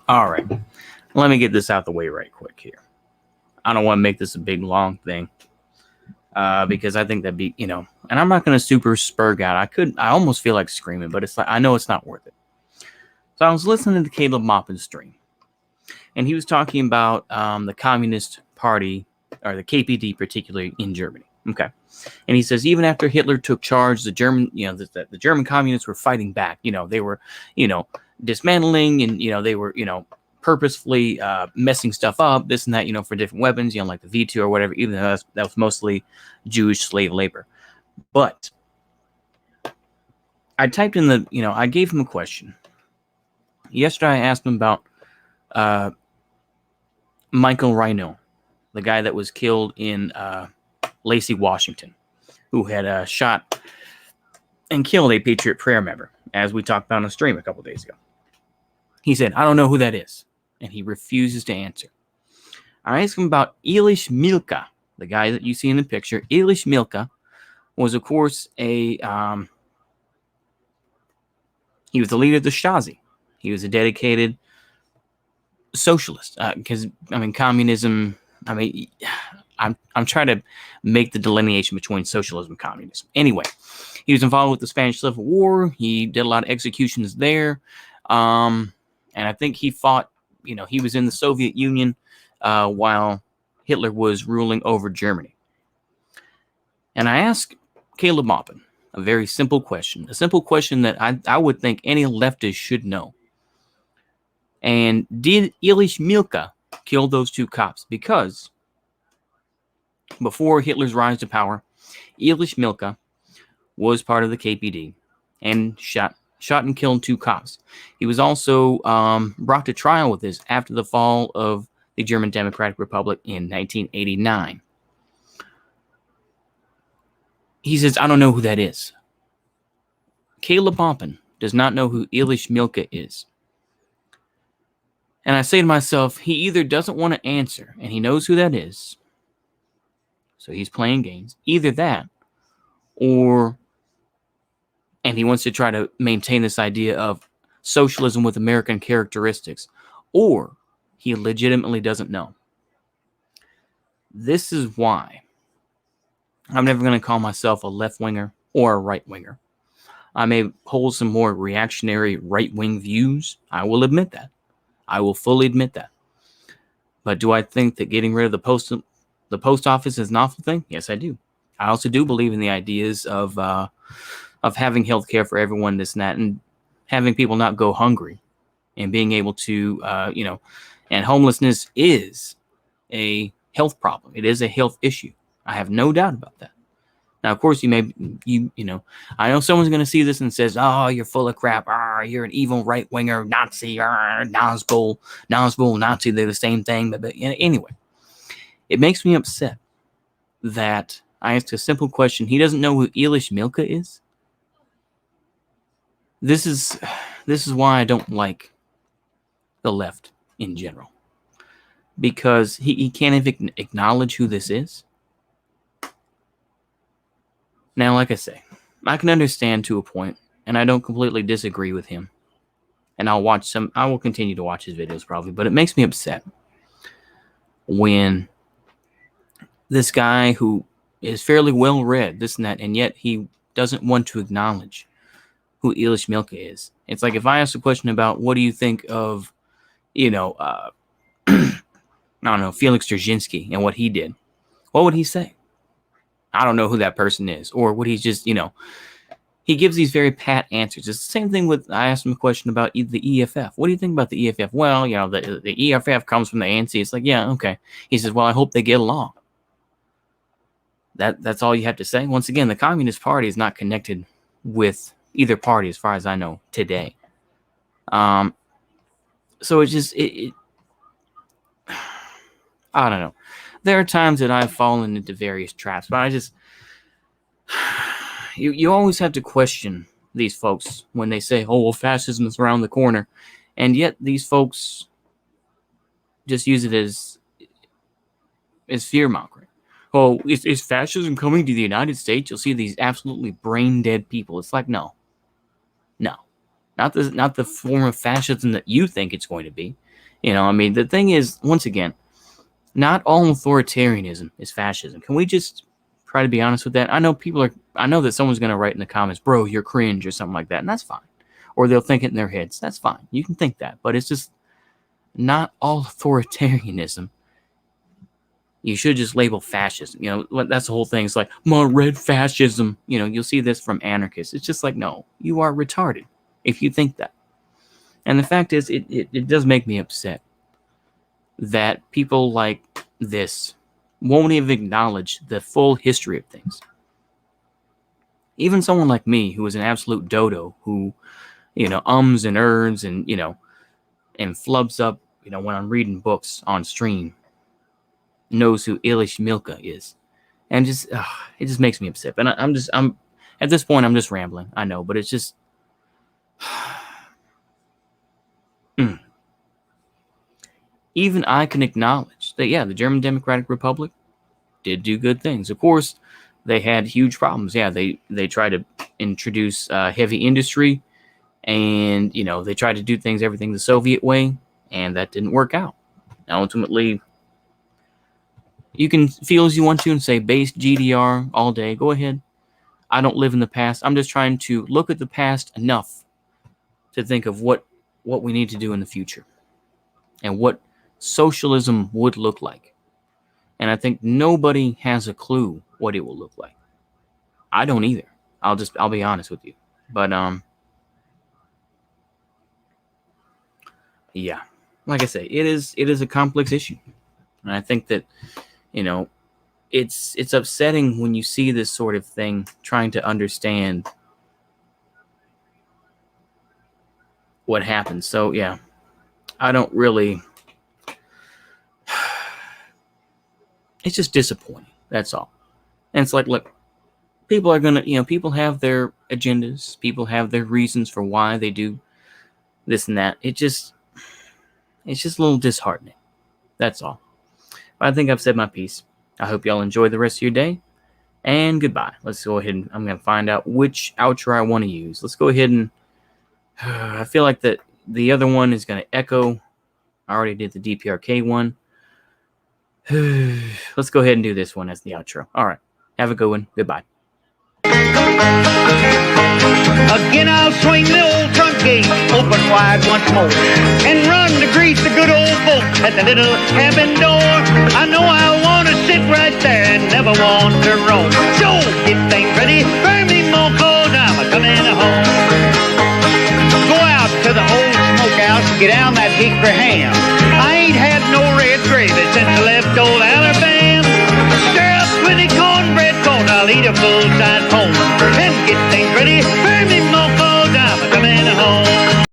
All right, let me get this out the way right quick here. I don't want to make this a big long thing because I think that'd be, and I'm not going to super spurg out. I almost feel like screaming, but it's like I know it's not worth it. So I was listening to Caleb Maupin's stream, and he was talking about the Communist Party, or the KPD particularly, in Germany. Okay. And he says even after Hitler took charge, the German, the German communists were fighting back. They were, dismantling, and, they were, purposefully messing stuff up, this and that, for different weapons, like the V2 or whatever, even though that was mostly Jewish slave labor. But I typed in I gave him a question. Yesterday, I asked him about Michael Rhino, the guy that was killed in Lacey, Washington, who had shot and killed a Patriot Prayer member, as we talked about on a stream a couple days ago. He said, I don't know who that is, and he refuses to answer. I asked him about Elish Milka, the guy that you see in the picture. Elish Milka was, of course, he was the leader of the Stasi. He was a dedicated socialist, because, communism, I'm trying to make the delineation between socialism and communism. Anyway, he was involved with the Spanish Civil War. He did a lot of executions there. And I think he fought, he was in the Soviet Union while Hitler was ruling over Germany. And I asked Caleb Maupin a very simple question, that I would think any leftist should know. And did Elish Milka kill those two cops? Because before Hitler's rise to power, Elish Milka was part of the KPD and shot and killed two cops. He was also brought to trial with this after the fall of the German Democratic Republic in 1989. He says, I don't know who that is. Caleb Maupin does not know who Elish Milka is. And I say to myself, he either doesn't want to answer and he knows who that is, so he's playing games. Either that, and he wants to try to maintain this idea of socialism with American characteristics, or he legitimately doesn't know. This is why I'm never going to call myself a left-winger or a right-winger. I may hold some more reactionary right-wing views. I will admit that. I will fully admit that. But do I think that getting rid of the post office is an awful thing? Yes, I do. I also do believe in the ideas of having health care for everyone, this and that, and having people not go hungry, and being able to, and homelessness is a health problem. It is a health issue. I have no doubt about that. Now, of course, I know someone's going to see this and says, oh, you're full of crap. You're an evil right-winger, Nazi, Nazgul, Nazi. They're the same thing. But anyway, it makes me upset that I asked a simple question. He doesn't know who Elish Milka is. This is why I don't like the left in general, because he can't even acknowledge who this is. Now, like I say, I can understand to a point, and I don't completely disagree with him. And I will continue to watch his videos probably, but it makes me upset when this guy who is fairly well read, this and that, and yet he doesn't want to acknowledge who Elish Milka is. It's like if I ask a question about what do you think of, I don't know, Felix Dzerzhinsky and what he did, what would he say? I don't know who that person is. Or would he just, he gives these very pat answers. It's the same thing with, I asked him a question about the EFF. What do you think about the EFF? Well, the EFF comes from the ANC. It's like, yeah, okay. He says, well, I hope they get along. That's all you have to say. Once again, the Communist Party is not connected with either party, as far as I know today. So it's just I don't know. There are times that I've fallen into various traps, but I just you always have to question these folks when they say, "Oh, well, fascism is around the corner," and yet these folks just use it as fear mongering. Oh, is fascism coming to the United States? You'll see these absolutely brain dead people. It's like, no, not the form of fascism that you think it's going to be. I mean, the thing is, once again, not all authoritarianism is fascism. Can we just try to be honest with that? I know that someone's going to write in the comments, "Bro, you're cringe," or something like that, and that's fine. Or they'll think it in their heads. That's fine. You can think that, but it's just not all authoritarianism. You should just label fascism. That's the whole thing. It's like, "My red fascism." You'll see this from anarchists. It's just like, no, you are retarded if you think that. And the fact is, it does make me upset that people like this won't even acknowledge the full history of things. Even someone like me, who is an absolute dodo, who, ums and errs and, and flubs up, when I'm reading books on stream, knows who Ilish Milka is. And just, it just makes me upset. And I'm at this point, I'm just rambling. I know, but it's just, even I can acknowledge that, yeah, the German Democratic Republic did do good things. Of course, they had huge problems. Yeah, they tried to introduce heavy industry, and, they tried to do everything the Soviet way, and that didn't work out. Now, ultimately, you can feel as you want to and say base GDR all day. Go ahead. I don't live in the past. I'm just trying to look at the past enough to think of what we need to do in the future and what socialism would look like. And I think nobody has a clue what it will look like. I don't either. I'll be honest with you. But yeah, like I say, it is a complex issue. And I think that, it's upsetting when you see this sort of thing, trying to understand what happens. So yeah, I don't really. It's just disappointing. That's all. And it's like, look, people are gonna, people have their agendas. People have their reasons for why they do this and that. It's just a little disheartening. That's all. But I think I've said my piece. I hope y'all enjoy the rest of your day. And goodbye. Let's go ahead and I'm going to find out which outro I want to use. Let's go ahead and I feel like that the other one is going to echo. I already did the DPRK one. Let's go ahead and do this one as the outro. All right. Have a good one. Goodbye. Again I'll swing the old trunk gate open wide once more and run to greet the good old folks at the little cabin door. I know I want to sit right there and never want to roam. So get things ready, burn me more cold, I'm coming home. Go out to the old smokehouse and get down that hickory ham. I ain't had no red gravy since I left old Alabama. Stir up with the cornbread cold, I'll eat a full-size